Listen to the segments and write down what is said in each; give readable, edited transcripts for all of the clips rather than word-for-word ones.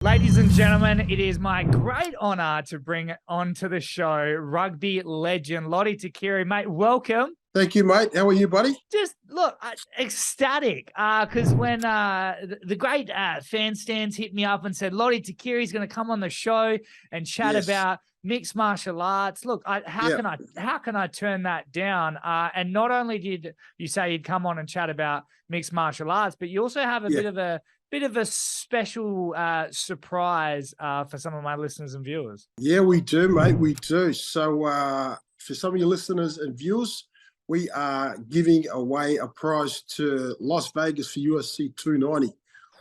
Ladies and gentlemen, it is my great honor to bring onto the show rugby legend Lote Tuqiri. Mate, welcome. Thank you, mate. How are you, buddy? Just look, ecstatic. Because when the great fan stands hit me up and said Lote Tuqiri is going to come on the show and chat about mixed martial arts. Look, how can I turn that down? And not only did you say you'd come on and chat about mixed martial arts, but you also have a bit of a special surprise for some of my listeners and viewers. Yeah, we do, mate. We do. So for some of your listeners and viewers, we are giving away a prize to Las Vegas for UFC 290.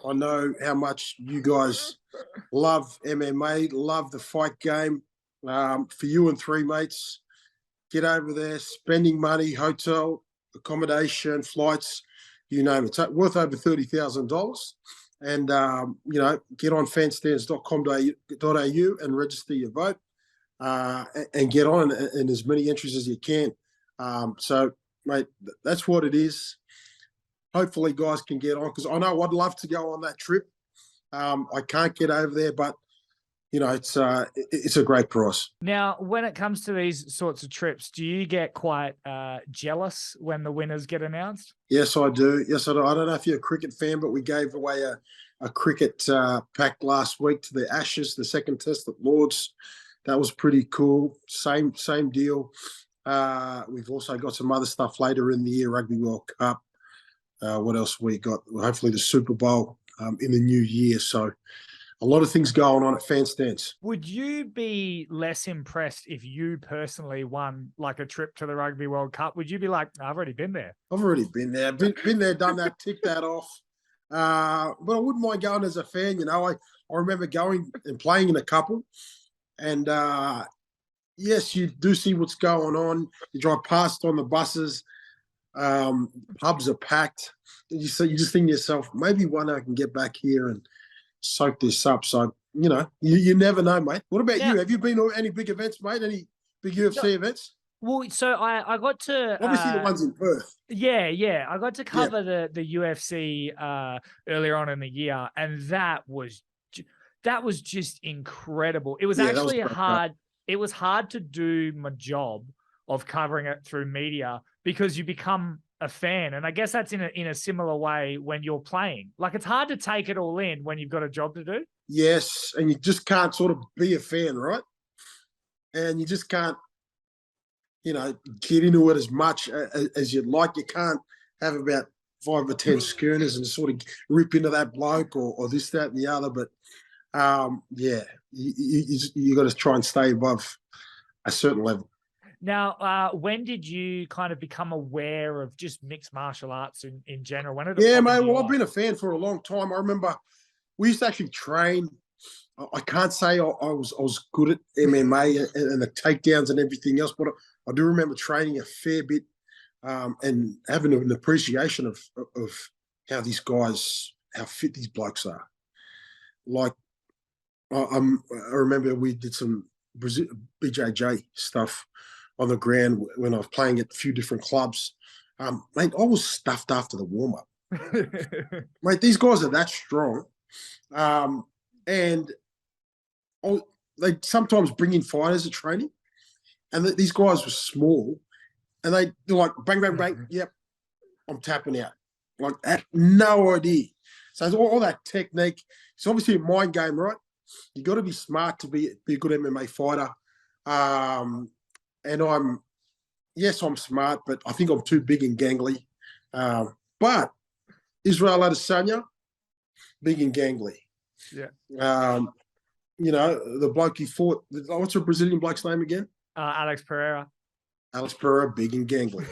I know how much you guys love MMA, love the fight game. For you and three mates, get over there, spending money, hotel, accommodation, flights, you name it. It's worth over $30,000. And, get on fanstands.com.au and register your vote and get on in as many entries as you can. So, mate, that's what it is. Hopefully guys can get on because I know I'd love to go on that trip. I can't get over there, but, it's a great prize. Now, when it comes to these sorts of trips, do you get quite jealous when the winners get announced? Yes, I do. Yes, I do. I don't know if you're a cricket fan, but we gave away a cricket pack last week to the Ashes, the second test at Lords. That was pretty cool. Same deal. We've also got some other stuff later in the year, Rugby World Cup. What else we got? Hopefully the Super Bowl in the new year. So a lot of things going on at fan stands. Would you be less impressed if you personally won like a trip to the Rugby World Cup? Would you be like, I've already been there? I've already been there. Been there, done that, ticked that off. But I wouldn't mind going as a fan. I remember going and playing in a couple. And yes, you do see what's going on. You drive past on the buses. Pubs are packed. You just think to yourself, maybe one day I can get back here and soak this up. So, you never know, mate. What about you? Have you been to any big events, mate? Any big UFC events? Well, so I got to obviously the ones in Perth. Yeah. I got to cover the UFC earlier on in the year, and that was just incredible. It was actually hard. It was hard to do my job of covering it through media because you become a fan. And I guess that's in a similar way when you're playing. Like, it's hard to take it all in when you've got a job to do. Yes, and you just can't sort of be a fan, right? And you just can't, get into it as much as you'd like. You can't have about 5 or 10 schooners and sort of rip into that bloke or this, that, and the other. But, you got to try and stay above a certain level. Now, when did you kind of become aware of just mixed martial arts in general? When did mate. Well, I've been a fan for a long time. I remember we used to actually train. I can't say I was good at MMA and the takedowns and everything else, but I do remember training a fair bit and having an appreciation of how these guys, how fit these blokes are. Like, I remember we did some BJJ stuff on the ground when I was playing at a few different clubs. Mate, I was stuffed after the warm-up. Mate, these guys are that strong. And they sometimes bring in fighters at training. And these guys were small. And they're like, bang, bang, bang, yep, I'm tapping out. Like, I had no idea. So it's all that technique. It's obviously a mind game, right? You got to be smart to be a good MMA fighter. And I'm smart, but I think I'm too big and gangly. But Israel Adesanya, big and gangly. Yeah. The bloke he fought, what's the Brazilian bloke's name again? Alex Pereira. Alex Pereira, big and gangly.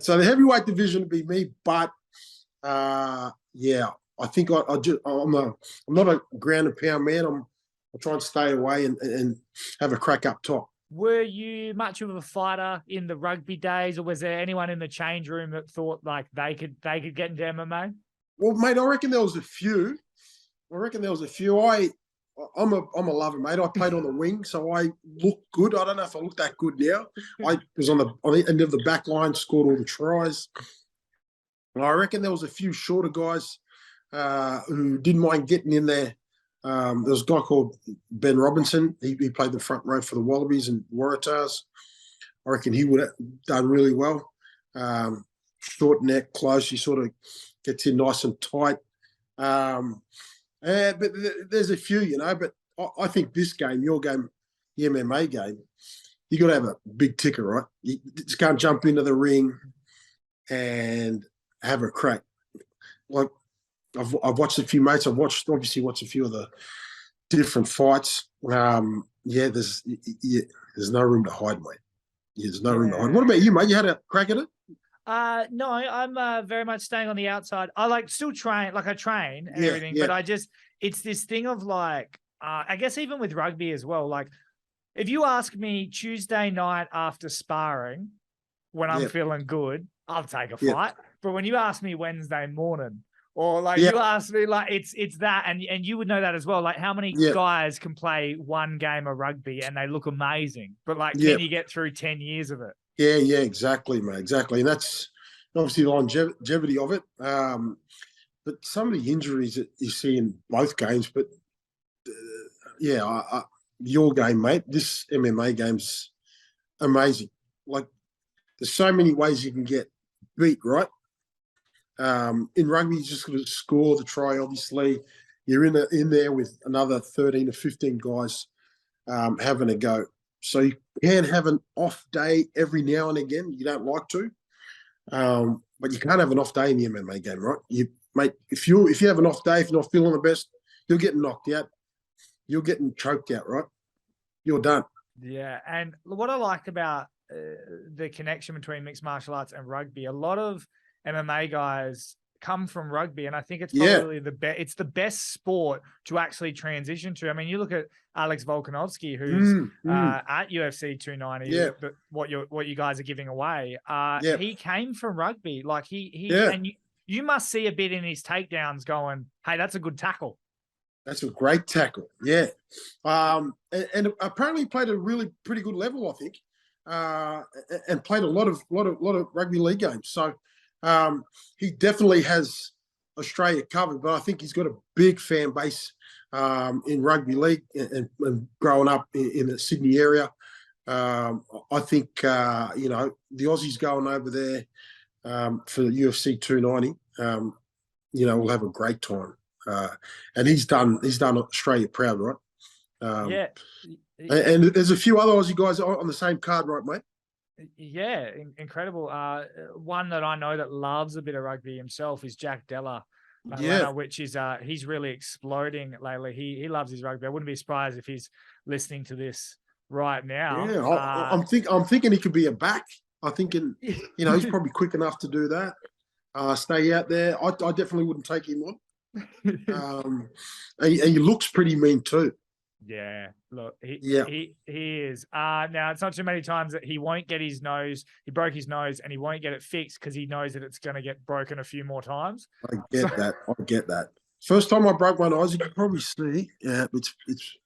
So the heavyweight division would be me, but I think I'm not a ground and pound man. I'll try and stay away and have a crack up top. Were you much of a fighter in the rugby days, or was there anyone in the change room that thought like they could get into MMA? Well, mate, I reckon there was a few. I'm a lover, mate. I played on the wing, so I look good. I don't know if I look that good now. I was on the end of the back line, scored all the tries. And I reckon there was a few shorter guys who didn't mind getting in there. There was a guy called Ben Robinson. He played the front row for the Wallabies and Waratahs. I reckon he would have done really well. Short neck, close. He sort of gets in nice and tight. But there's a few, you know. But I think this game, your game, the MMA game, you got to have a big ticker, right? You just can't jump into the ring and have a crack. Like I've watched a few mates. I've obviously watched a few of the different fights. There's no room to hide, mate. There's no room to hide. What about you, mate? You had a crack at it? No, I'm very much staying on the outside. I still train, I train and everything, but it's this thing of I guess even with rugby as well. Like, if you ask me Tuesday night after sparring, when I'm feeling good, I'll take a fight. But when you ask me Wednesday morning, or you ask me, it's that, and you would know that as well. Like, how many guys can play one game of rugby and they look amazing, but can you get through 10 years of it? Yeah, exactly, mate, exactly. And that's obviously the longevity of it. But some of the injuries that you see in both games, but your game, mate, this MMA game's amazing. Like, there's so many ways you can get beat, right? In rugby, you just got to score the try, obviously. You're in there with another 13 or 15 guys having a go. So you can have an off day every now and again. You don't like to. But you can't have an off day in the MMA game, right? Mate, if you have an off day, if you're not feeling the best, you're getting knocked out. You're getting choked out, right? You're done. Yeah, and what I like about the connection between mixed martial arts and rugby, a lot of MMA guys come from rugby, and I think it's probably it's the best sport to actually transition to. I mean, you look at Alex Volkanovski, who's at UFC 290, but what you guys are giving away. He came from rugby. And you must see a bit in his takedowns going, hey, that's a good tackle. That's a great tackle. Yeah. And apparently played a really pretty good level, I think. And played a lot of rugby league games. So he definitely has Australia covered, but I think he's got a big fan base in rugby league and growing up in the Sydney area. I think the Aussies going over there for the UFC 290, will have a great time. And he's done Australia proud, right? And there's a few other Aussie guys on the same card, right, mate? Yeah, incredible. One that I know that loves a bit of rugby himself is Jack Della, which is he's really exploding lately. He loves his rugby. I wouldn't be surprised if he's listening to this right now. Yeah, I'm thinking he could be a back. I'm thinking, he's probably quick enough to do that. Stay out there. I definitely wouldn't take him on. And he looks pretty mean too. Yeah, look, he is. Now, it's not too many times that he won't get his nose. He broke his nose and he won't get it fixed because he knows that it's going to get broken a few more times. I get that. First time I broke my nose, you can probably see. Yeah, it's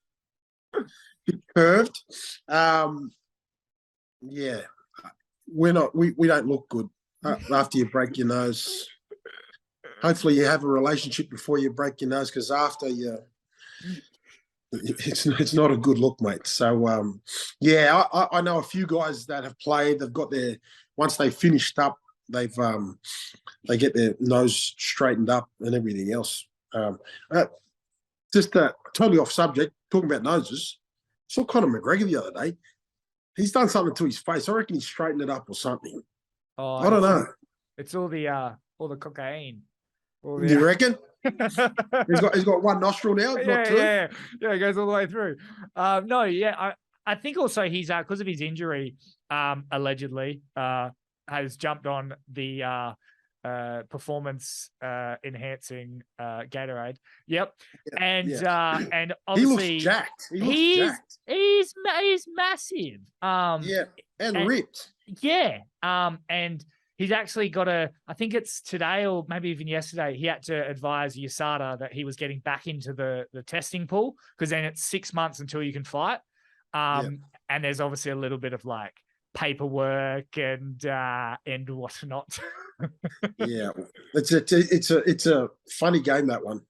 curved. We don't look good after you break your nose. Hopefully you have a relationship before you break your nose, because after it's not a good look, mate. So I know a few guys that have played. They've got once they finished up, they get their nose straightened up and everything else. Just totally off subject, talking about noses. Saw Conor McGregor the other day. He's done something to his face. I reckon he's straightened it up or something. I don't know. It's all the cocaine. Do you reckon? he's got one nostril now, not two. Yeah, it goes all the way through. I think also he's because of his injury, allegedly, has jumped on the performance enhancing Gatorade. Yep. And obviously he looks jacked. He's massive. And ripped. Yeah. And he's actually got I think it's today or maybe even yesterday, he had to advise USADA that he was getting back into the testing pool, because then it's 6 months until you can fight. And there's obviously a little bit of paperwork and whatnot. Yeah, it's a funny game, that one.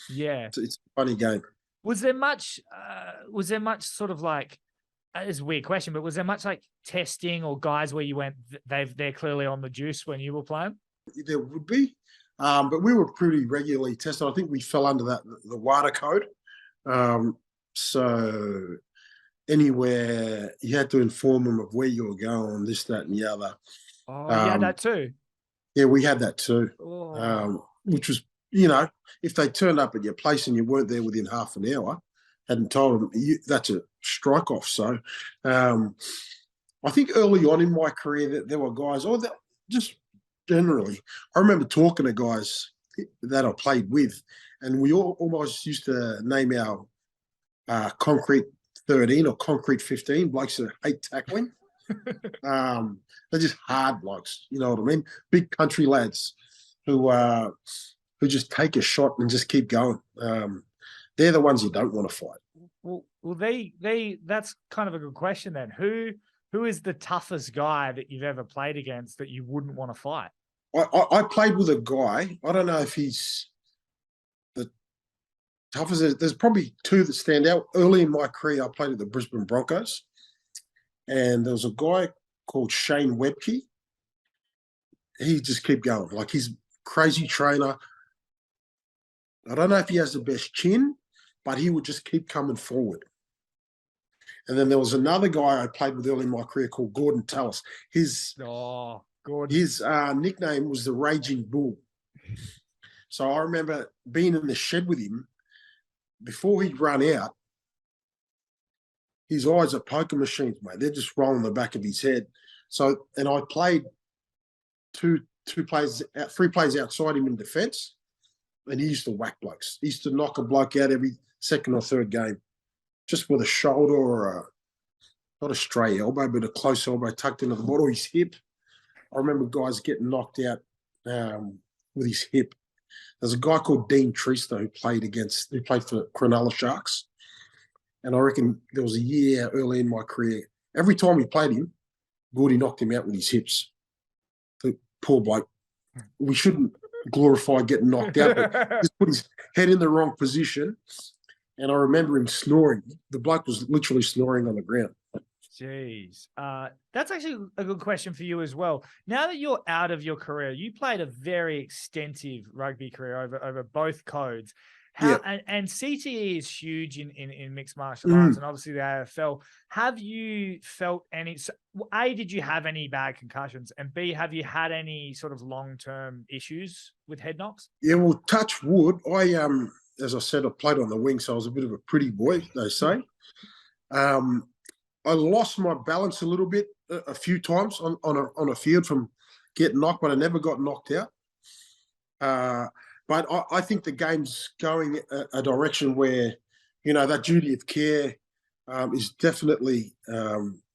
Yeah. It's a funny game. Was there much sort of like, it's a weird question, but was there much like testing or guys where you went, they're clearly on the juice when you were playing? There would be, but we were pretty regularly tested. I think we fell under the WADA code. So anywhere you had to inform them of where you were going, this, that, and the other. Oh, yeah, that too. Yeah, we had that too. Oh. Which was, if they turned up at your place and you weren't there within half an hour, hadn't told them, that's a strike off. So I think early on in my career that there were guys, or just generally, I remember talking to guys that I played with, and we all almost used to name our concrete 13 or concrete 15 blokes that hate tackling. They're just hard blokes, you know what I mean? Big country lads who just take a shot and just keep going. They're the ones you don't want to fight. Well, that's kind of a good question then. Who is the toughest guy that you've ever played against that you wouldn't want to fight? I played with a guy. I don't know if he's the toughest. There's probably two that stand out. Early in my career, I played at the Brisbane Broncos, and there was a guy called Shane Webke. He just kept going. Like, he's a crazy trainer. I don't know if he has the best chin, but he would just keep coming forward. And then there was another guy I played with early in my career called Gorden Tallis. His nickname was the Raging Bull. So I remember being in the shed with him. Before he'd run out, his eyes are poker machines, mate. They're just rolling the back of his head. So, and I played three plays outside him in defence, and he used to whack blokes. He used to knock a bloke out every second or third game, just with a shoulder or not a stray elbow, but a close elbow tucked into the bottom of his hip. I remember guys getting knocked out with his hip. There's a guy called Dean Tristo who played for Cronulla Sharks. And I reckon there was a year early in my career, every time we played him, Gordy knocked him out with his hips. The poor bloke. We shouldn't glorify getting knocked out, but just put his head in the wrong position. And I remember him snoring. The bloke was literally snoring on the ground. Jeez. That's actually a good question for you as well. Now that you're out of your career, you played a very extensive rugby career over both codes. And CTE is huge in mixed martial arts, and obviously the AFL. Have you felt any, A, did you have any bad concussions? And B, have you had any sort of long-term issues with head knocks? Yeah, well, touch wood. As I said, I played on the wing, so I was a bit of a pretty boy, they say. I lost my balance a little bit a few times on a field from getting knocked, but I never got knocked out. But I think the game's going a direction where, that duty of care is definitely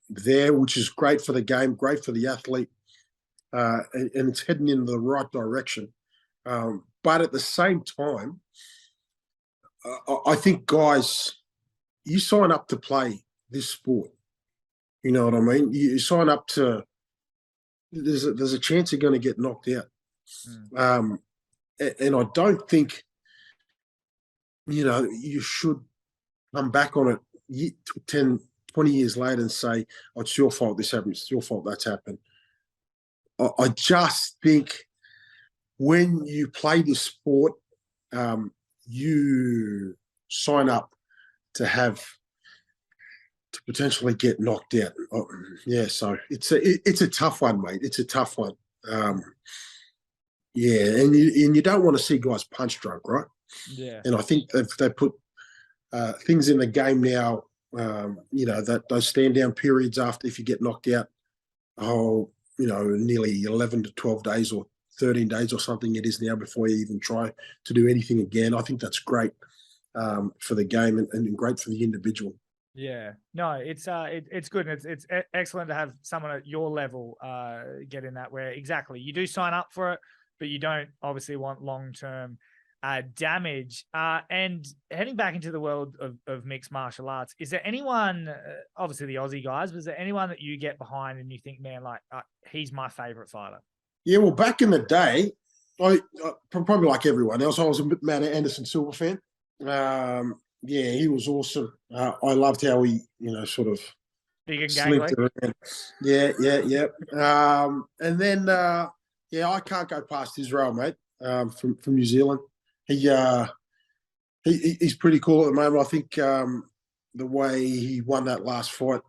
there, which is great for the game, great for the athlete, and it's heading in the right direction. But at the same time, I think, guys, you sign up to play this sport. You know what I mean? You sign up to, there's a chance you're going to get knocked out. And I don't think, you should come back on it 10, 20 years later and say, oh, it's your fault this happened, it's your fault that's happened. I just think when you play this sport, you sign up to potentially get knocked out. So it's a tough one, mate. It's a tough one. And you don't want to see guys punch drunk, right? Yeah. And I think they put things in the game now, that those stand down periods after, if you get knocked out, nearly 11 to 12 days or 13 days or something it is now before you even try to do anything again. I think that's great for the game and great for the individual. Yeah, no, it's good. It's excellent to have someone at your level get in that, where exactly you do sign up for it, but you don't obviously want long-term damage. And heading back into the world of mixed martial arts, is there anyone, obviously the Aussie guys, but is there anyone that you get behind and you think, man, like he's my favorite fighter? Yeah, well, back in the day, I probably like everyone else, I was a Matt Anderson Silva fan. Yeah, he was awesome. I loved how he, sort of Big and slipped gangly. around. Yeah. And then, I can't go past Israel, mate, from New Zealand. He's pretty cool at the moment. I think the way he won that last fight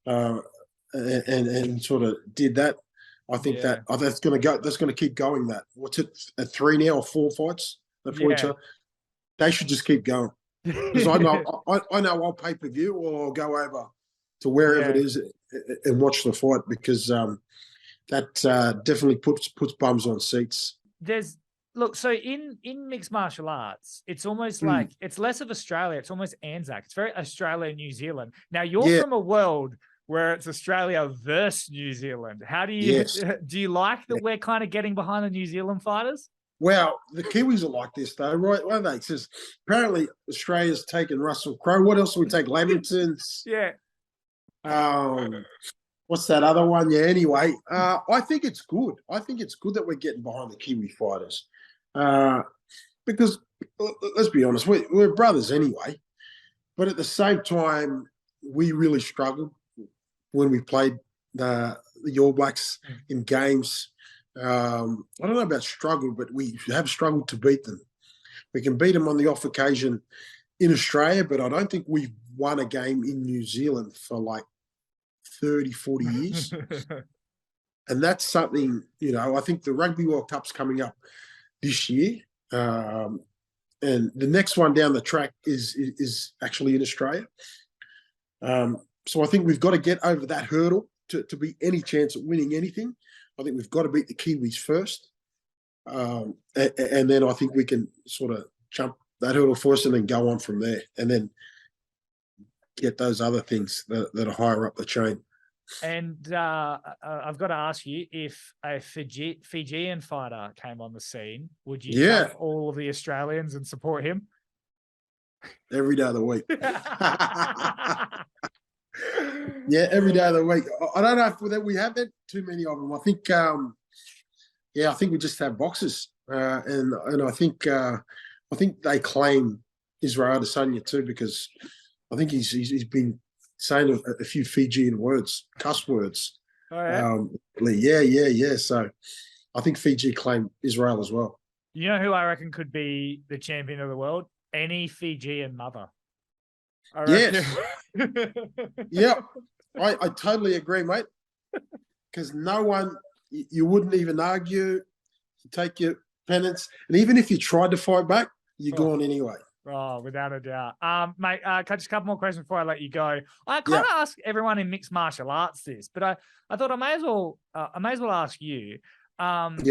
and sort of did that, I think that's going to go. That's going to keep going. That what's it at 3 now or 4 fights for each other? They should just keep going because I know I'll pay per view or I'll go over to wherever it is and watch the fight because that definitely puts bums on seats. So in mixed martial arts, it's almost like it's less of Australia. It's almost Anzac. It's very Australia, New Zealand. Now you're from a world where it's Australia versus New Zealand. How do you do you like that we're kind of getting behind the New Zealand fighters? Well, the Kiwis are like this though, right? What are they? It says apparently Australia's taken Russell Crowe. What else do we take? Lamington's. What's that other one? Yeah. Anyway, I think it's good. I think it's good that we're getting behind the Kiwi fighters because let's be honest, we're brothers anyway. But at the same time, we really struggled when we played the All Blacks in games. I don't know about struggle, but we have struggled to beat them. We can beat them on the off occasion in Australia, but I don't think we've won a game in New Zealand for like 30, 40 years. And that's something, I think the Rugby World Cup's coming up this year. And the next one down the track is actually in Australia. So I think we've got to get over that hurdle to be any chance at winning anything. I think we've got to beat the Kiwis first. And then I think we can sort of jump that hurdle first and then go on from there and then get those other things that are higher up the chain. And I've got to ask you, if a Fijian fighter came on the scene, would you jump all of the Australians and support him? Every day of the week. Yeah, every day of the week. I don't know if we haven't too many of them. I think, I think we just have boxes, and I think they claim Israel Adesanya too because I think he's been saying a few Fijian words, cuss words. Oh, yeah? Yeah. So I think Fiji claim Israel as well. You know who I reckon could be the champion of the world? Any Fijian mother. Yes. Yeah. I totally agree, mate. Because no one, you wouldn't even argue, you take your penance, and even if you tried to fight back, you're gone anyway. Oh, without a doubt. Mate, just a couple more questions before I let you go. I kind of ask everyone in mixed martial arts this, but I thought I may as well ask you. After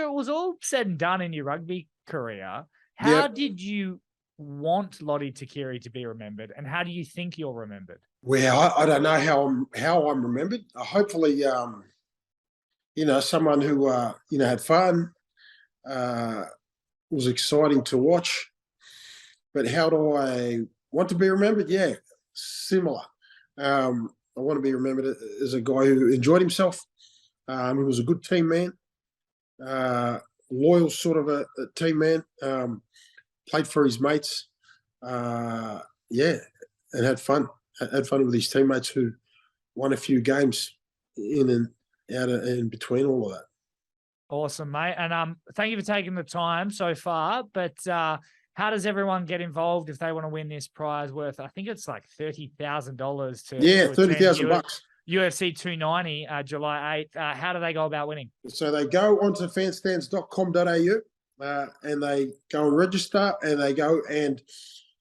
it was all said and done in your rugby career, how did you want Lote Tuqiri to be remembered, and how do you think you're remembered? Well, I don't know how I'm remembered. Hopefully, someone who had fun, was exciting to watch. But how do I want to be remembered? Yeah, similar. I want to be remembered as a guy who enjoyed himself. He was a good team man, loyal sort of a team man. Played for his mates, and had fun. Had fun with his teammates who won a few games in and out of, in between all of that. Awesome, mate. And thank you for taking the time so far. But how does everyone get involved if they want to win this prize worth, I think it's like $30,000 to $30,000 UFC 290, July 8th. How do they go about winning? So they go onto fanstands.com.au and they go and register and they go and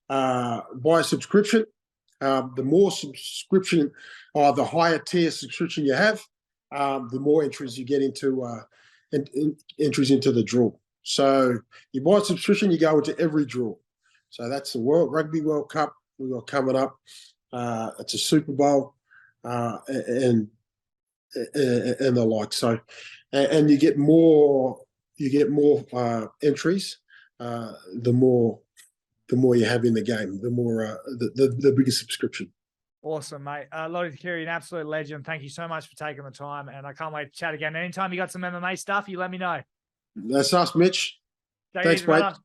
buy a subscription. The more subscription or the higher tier subscription you have, the more entries you get into entries into the draw. So you buy a subscription, you go into every draw. So that's the Rugby World Cup we've got coming up. It's a Super Bowl and the like. So and you get more you get more entries, the more you have in the game, the more the bigger subscription. Awesome, mate. Lote Tuqiri, an absolute legend. Thank you so much for taking the time, and I can't wait to chat again. Anytime you got some MMA stuff, you let me know. That's us, Mitch. Take it Thanks, easy, mate. brother.